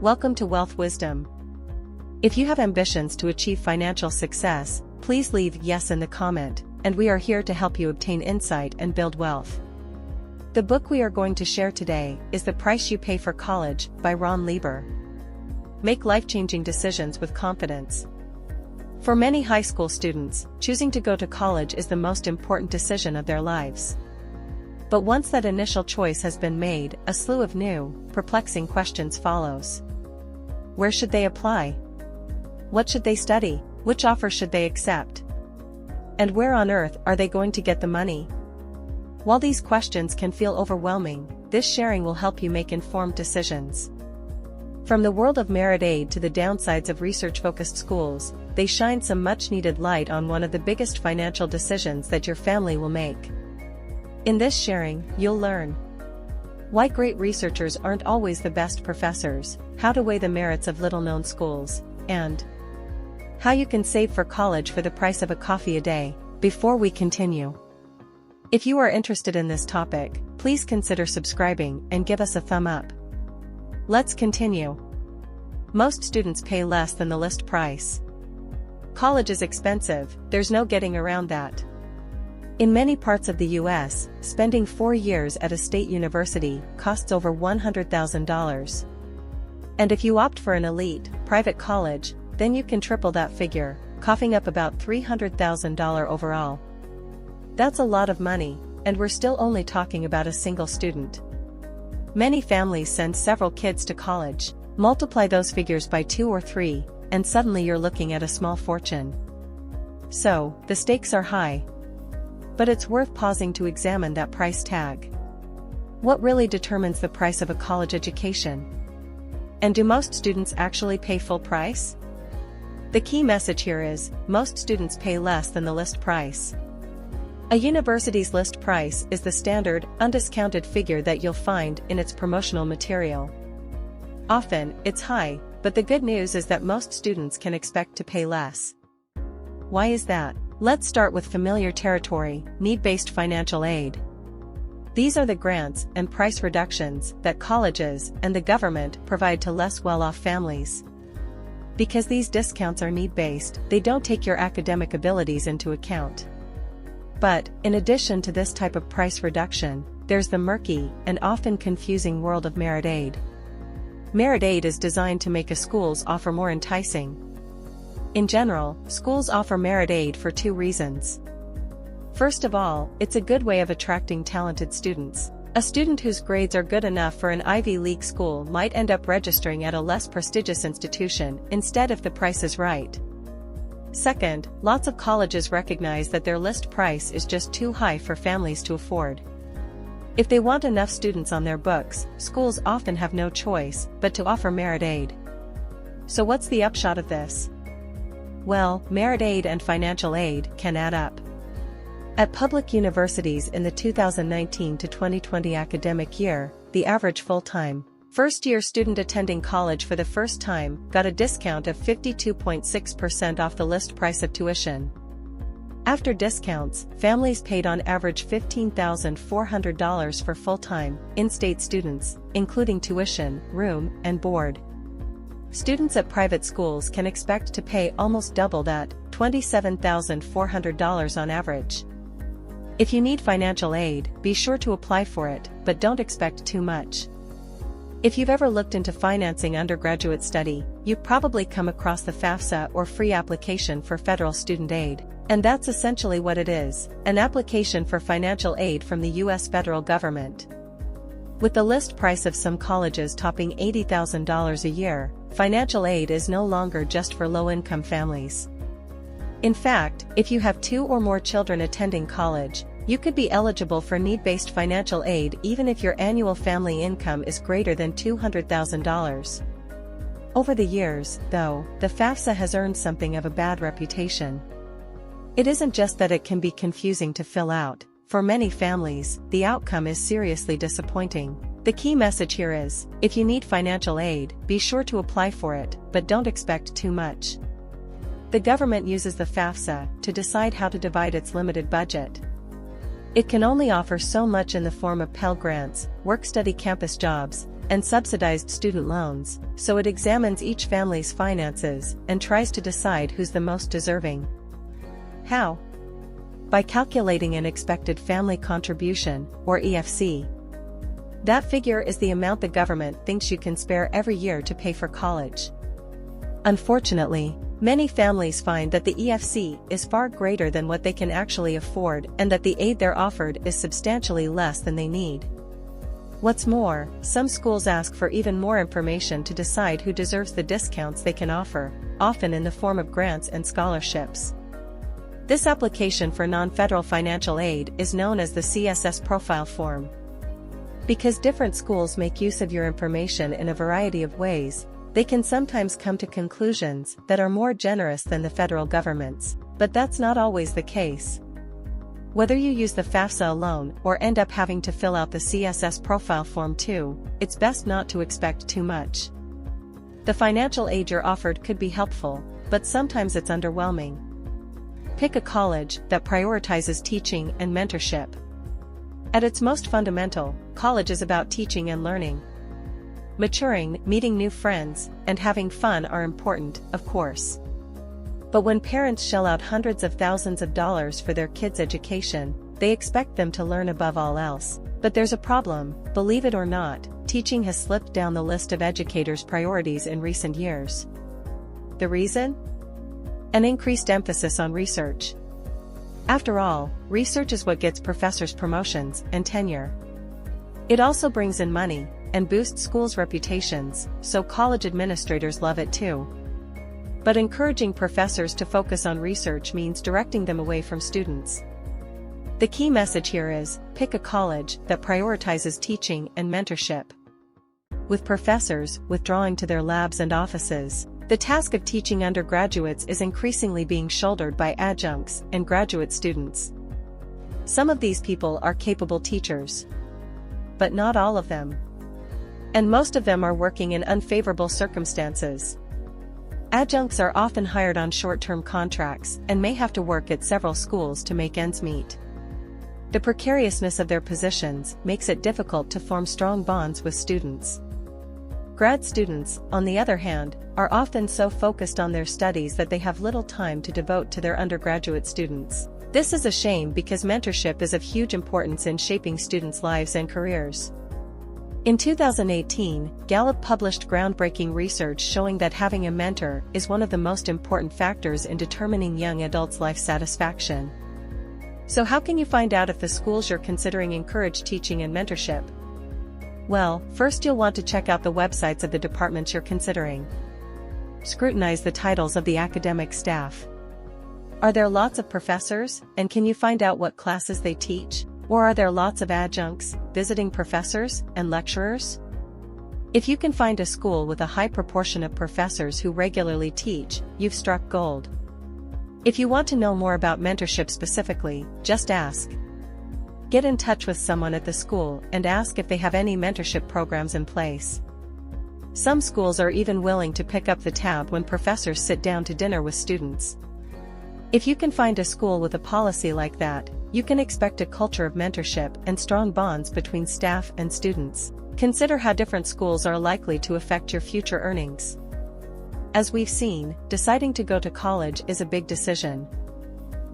Welcome to Wealth Wisdom. If you have ambitions to achieve financial success, please leave yes in the comment, and we are here to help you obtain insight and build wealth. The book we are going to share today is The Price You Pay for College by Ron Lieber. Make life-changing decisions with confidence. For many high school students, choosing to go to college is the most important decision of their lives. But once that initial choice has been made, a slew of new, perplexing questions follows. Where should they apply? What should they study? Which offer should they accept? And where on earth are they going to get the money? While these questions can feel overwhelming, this sharing will help you make informed decisions. From the world of merit aid to the downsides of research-focused schools, they shine some much-needed light on one of the biggest financial decisions that your family will make. In this sharing, you'll learn why great researchers aren't always the best professors, how to weigh the merits of little-known schools, and how you can save for college for the price of a coffee a day. Before we continue, if you are interested in this topic, please consider subscribing and give us a thumb up. Let's continue. Most students pay less than the list price. College is expensive, there's no getting around that. In many parts of the US, spending 4 years at a state university costs over $100,000. And if you opt for an elite, private college, then you can triple that figure, coughing up about $300,000 overall. That's a lot of money, and we're still only talking about a single student. Many families send several kids to college. Multiply those figures by 2 or 3, and suddenly you're looking at a small fortune. So, the stakes are high. But it's worth pausing to examine that price tag. What really determines the price of a college education? And do most students actually pay full price? The key message here is, most students pay less than the list price. A university's list price is the standard, undiscounted figure that you'll find in its promotional material. Often, it's high, but the good news is that most students can expect to pay less. Why is that? Let's start with familiar territory, need-based financial aid. These are the grants and price reductions that colleges and the government provide to less well-off families. Because these discounts are need-based, they don't take your academic abilities into account. But, in addition to this type of price reduction, there's the murky and often confusing world of merit aid. Merit aid is designed to make a school's offer more enticing. In general, schools offer merit aid for 2 reasons. First of all, it's a good way of attracting talented students. A student whose grades are good enough for an Ivy League school might end up registering at a less prestigious institution instead if the price is right. Second, lots of colleges recognize that their list price is just too high for families to afford. If they want enough students on their books, schools often have no choice but to offer merit aid. So what's the upshot of this? Well, merit aid and financial aid can add up. At public universities in the 2019 to 2020 academic year, the average full-time, first-year student attending college for the first time got a discount of 52.6% off the list price of tuition. After discounts, families paid on average $15,400 for full-time, in-state students, including tuition, room, and board. Students at private schools can expect to pay almost double that, $27,400 on average. If you need financial aid, be sure to apply for it, but don't expect too much. If you've ever looked into financing undergraduate study, you've probably come across the FAFSA or free application for federal student aid. And that's essentially what it is, an application for financial aid from the U.S. federal government. With the list price of some colleges topping $80,000 a year, financial aid is no longer just for low-income families. In fact, if you have 2 or more children attending college, you could be eligible for need-based financial aid even if your annual family income is greater than $200,000. Over the years, though, the FAFSA has earned something of a bad reputation. It isn't just that it can be confusing to fill out. For many families, the outcome is seriously disappointing. The key message here is, if you need financial aid, be sure to apply for it, but don't expect too much. The government uses the FAFSA to decide how to divide its limited budget. It can only offer so much in the form of Pell Grants, work-study campus jobs, and subsidized student loans, so it examines each family's finances and tries to decide who's the most deserving. How? By calculating an expected family contribution, or EFC. That figure is the amount the government thinks you can spare every year to pay for college. Unfortunately, many families find that the EFC is far greater than what they can actually afford and that the aid they're offered is substantially less than they need. What's more, some schools ask for even more information to decide who deserves the discounts they can offer, often in the form of grants and scholarships. This application for non-federal financial aid is known as the CSS profile form. Because different schools make use of your information in a variety of ways, they can sometimes come to conclusions that are more generous than the federal government's, but that's not always the case. Whether you use the FAFSA alone or end up having to fill out the CSS profile form too, it's best not to expect too much. The financial aid you're offered could be helpful, but sometimes it's underwhelming. Pick a college that prioritizes teaching and mentorship. At its most fundamental, college is about teaching and learning. Maturing, meeting new friends, and having fun are important, of course. But when parents shell out hundreds of thousands of dollars for their kids' education, they expect them to learn above all else. But there's a problem, believe it or not, teaching has slipped down the list of educators' priorities in recent years. The reason? An increased emphasis on research. After all, research is what gets professors promotions and tenure. It also brings in money and boosts schools' reputations, so college administrators love it too. But encouraging professors to focus on research means directing them away from students. The key message here is, pick a college that prioritizes teaching and mentorship. With professors withdrawing to their labs and offices, the task of teaching undergraduates is increasingly being shouldered by adjuncts and graduate students. Some of these people are capable teachers, but not all of them. And most of them are working in unfavorable circumstances. Adjuncts are often hired on short-term contracts and may have to work at several schools to make ends meet. The precariousness of their positions makes it difficult to form strong bonds with students. Grad students, on the other hand, are often so focused on their studies that they have little time to devote to their undergraduate students. This is a shame because mentorship is of huge importance in shaping students' lives and careers. In 2018, Gallup published groundbreaking research showing that having a mentor is one of the most important factors in determining young adults' life satisfaction. So how can you find out if the schools you're considering encourage teaching and mentorship? Well, first you'll want to check out the websites of the departments you're considering. Scrutinize the titles of the academic staff. Are there lots of professors, and can you find out what classes they teach? Or are there lots of adjuncts, visiting professors, and lecturers? If you can find a school with a high proportion of professors who regularly teach, you've struck gold. If you want to know more about mentorship specifically, just ask. Get in touch with someone at the school and ask if they have any mentorship programs in place. Some schools are even willing to pick up the tab when professors sit down to dinner with students. If you can find a school with a policy like that, you can expect a culture of mentorship and strong bonds between staff and students. Consider how different schools are likely to affect your future earnings. As we've seen, deciding to go to college is a big decision.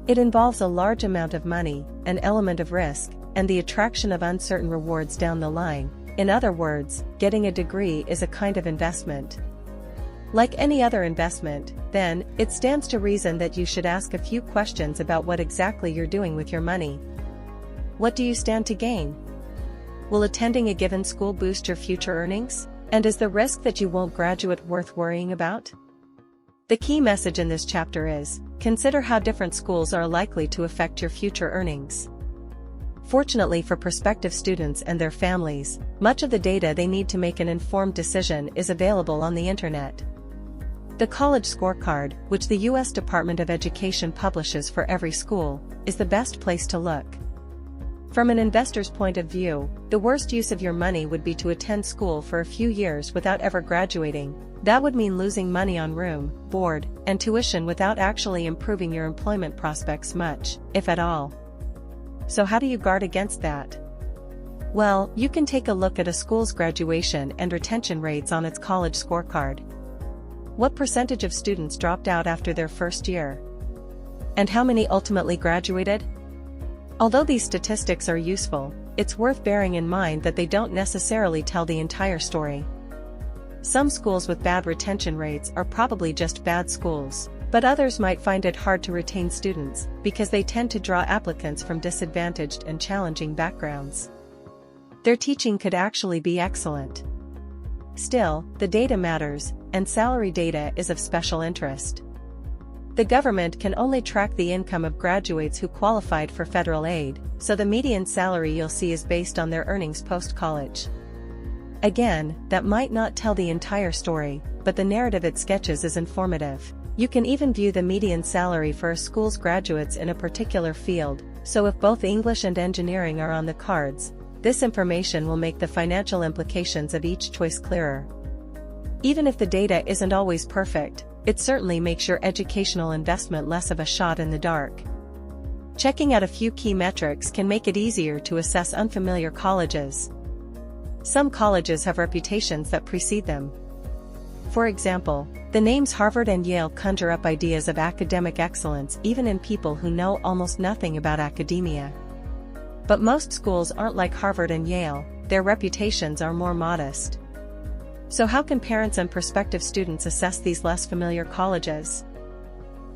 It involves a large amount of money, an element of risk, and the attraction of uncertain rewards down the line. In other words, getting a degree is a kind of investment. Like any other investment, then, it stands to reason that you should ask a few questions about what exactly you're doing with your money. What do you stand to gain? Will attending a given school boost your future earnings? And is the risk that you won't graduate worth worrying about? The key message in this chapter is, consider how different schools are likely to affect your future earnings. Fortunately for prospective students and their families, much of the data they need to make an informed decision is available on the internet. The College Scorecard, which the U.S. Department of Education publishes for every school, is the best place to look. From an investor's point of view, the worst use of your money would be to attend school for a few years without ever graduating. That would mean losing money on room, board, and tuition without actually improving your employment prospects much, if at all. So how do you guard against that? Well, you can take a look at a school's graduation and retention rates on its college scorecard. What percentage of students dropped out after their first year? And how many ultimately graduated? Although these statistics are useful, it's worth bearing in mind that they don't necessarily tell the entire story. Some schools with bad retention rates are probably just bad schools, but others might find it hard to retain students because they tend to draw applicants from disadvantaged and challenging backgrounds. Their teaching could actually be excellent. Still, the data matters, and salary data is of special interest. The government can only track the income of graduates who qualified for federal aid, so the median salary you'll see is based on their earnings post-college. Again, that might not tell the entire story, but the narrative it sketches is informative. You can even view the median salary for a school's graduates in a particular field, so if both English and engineering are on the cards, this information will make the financial implications of each choice clearer. Even if the data isn't always perfect, it certainly makes your educational investment less of a shot in the dark. Checking out a few key metrics can make it easier to assess unfamiliar colleges. Some colleges have reputations that precede them. For example, the names Harvard and Yale conjure up ideas of academic excellence even in people who know almost nothing about academia. But most schools aren't like Harvard and Yale, their reputations are more modest. So how can parents and prospective students assess these less familiar colleges?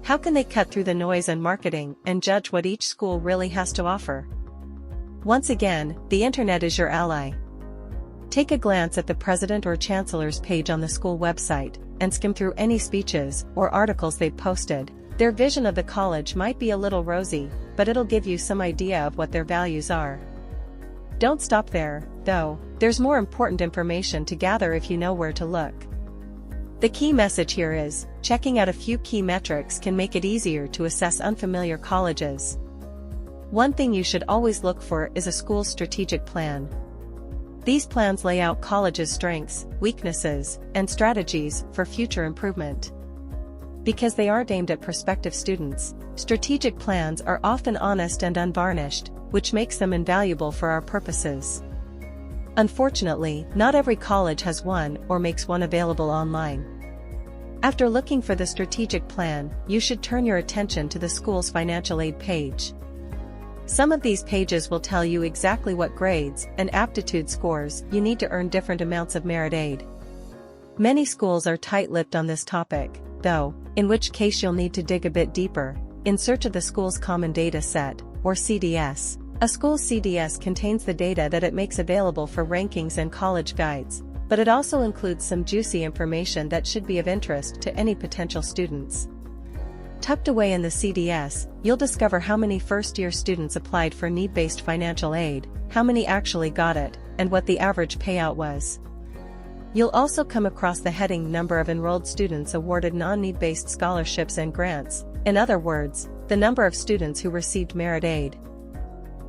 How can they cut through the noise and marketing and judge what each school really has to offer? Once again, the internet is your ally. Take a glance at the president or chancellor's page on the school website, and skim through any speeches or articles they've posted. Their vision of the college might be a little rosy, but it'll give you some idea of what their values are. Don't stop there, though, there's more important information to gather if you know where to look. The key message here is, checking out a few key metrics can make it easier to assess unfamiliar colleges. One thing you should always look for is a school's strategic plan. These plans lay out colleges' strengths, weaknesses, and strategies for future improvement. Because they aren't aimed at prospective students, strategic plans are often honest and unvarnished, which makes them invaluable for our purposes. Unfortunately, not every college has one or makes one available online. After looking for the strategic plan, you should turn your attention to the school's financial aid page. Some of these pages will tell you exactly what grades and aptitude scores you need to earn different amounts of merit aid. Many schools are tight-lipped on this topic, though, in which case you'll need to dig a bit deeper, in search of the school's Common Data Set, or CDS. A school's CDS contains the data that it makes available for rankings and college guides, but it also includes some juicy information that should be of interest to any potential students. Tucked away in the CDS, you'll discover how many first-year students applied for need-based financial aid, how many actually got it, and what the average payout was. You'll also come across the heading number of enrolled students awarded non-need-based scholarships and grants, in other words, the number of students who received merit aid.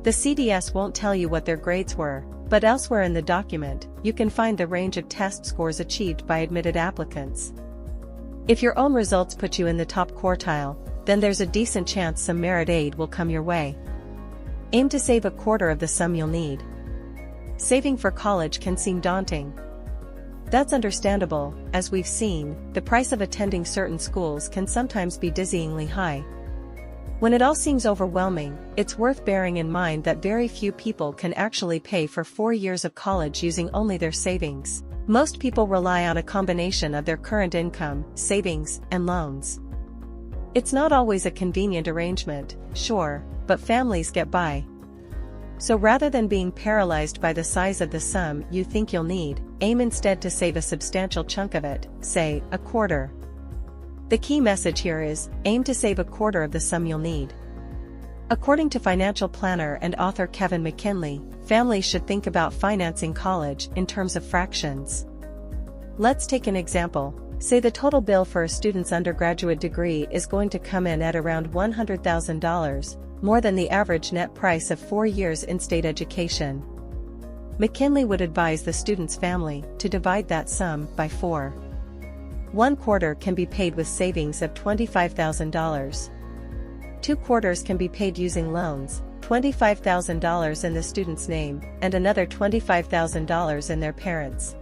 The CDS won't tell you what their grades were, but elsewhere in the document, you can find the range of test scores achieved by admitted applicants. If your own results put you in the top quartile, then there's a decent chance some merit aid will come your way. Aim to save a quarter of the sum you'll need. Saving for college can seem daunting. That's understandable, as we've seen, the price of attending certain schools can sometimes be dizzyingly high. When it all seems overwhelming, it's worth bearing in mind that very few people can actually pay for 4 years of college using only their savings. Most people rely on a combination of their current income, savings, and loans. It's not always a convenient arrangement, sure, but families get by. So rather than being paralyzed by the size of the sum you think you'll need, aim instead to save a substantial chunk of it, say, a quarter. The key message here is, aim to save a quarter of the sum you'll need. According to financial planner and author Kevin McKinley, families should think about financing college in terms of fractions. Let's take an example. Say the total bill for a student's undergraduate degree is going to come in at around $100,000, more than the average net price of 4 years in state education. McKinley would advise the student's family to divide that sum by 4. 1 quarter can be paid with savings of $25,000. 2 quarters can be paid using loans, $25,000 in the student's name, and another $25,000 in their parents'.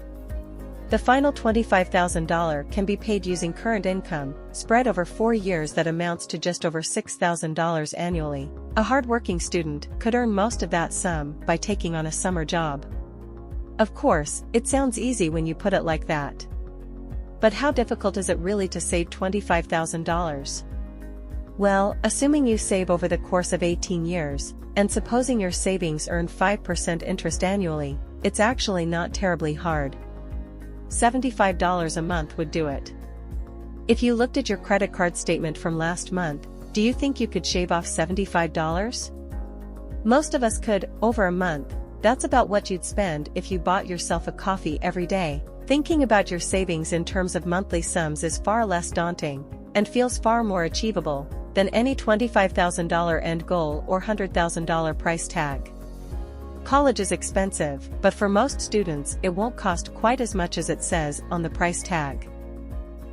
The final $25,000 can be paid using current income, spread over 4 years that amounts to just over $6,000 annually. A hard-working student could earn most of that sum by taking on a summer job. Of course, it sounds easy when you put it like that. But how difficult is it really to save $25,000? Well, assuming you save over the course of 18 years, and supposing your savings earn 5% interest annually, it's actually not terribly hard. $75 a month would do it. If you looked at your credit card statement from last month, do you think you could shave off $75? Most of us could, over a month. That's about what you'd spend if you bought yourself a coffee every day. Thinking about your savings in terms of monthly sums is far less daunting, and feels far more achievable than any $25,000 end goal or $100,000 price tag. College is expensive, but for most students it won't cost quite as much as it says on the price tag.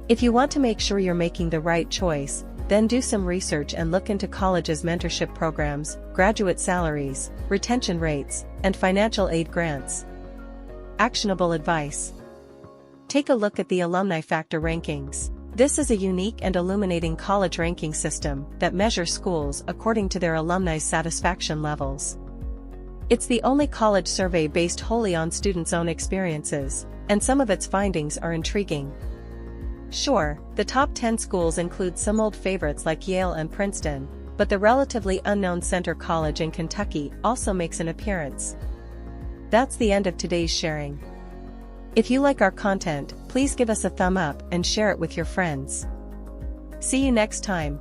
If you want to make sure you're making the right choice, then do some research and look into college's mentorship programs, graduate salaries, retention rates, and financial aid grants. Actionable advice. Take a look at the Alumni Factor rankings. This is a unique and illuminating college ranking system that measures schools according to their alumni's satisfaction levels. It's the only college survey based wholly on students' own experiences, and some of its findings are intriguing. Sure, the top 10 schools include some old favorites like Yale and Princeton, but the relatively unknown Centre College in Kentucky also makes an appearance. That's the end of today's sharing. If you like our content, please give us a thumb up and share it with your friends. See you next time.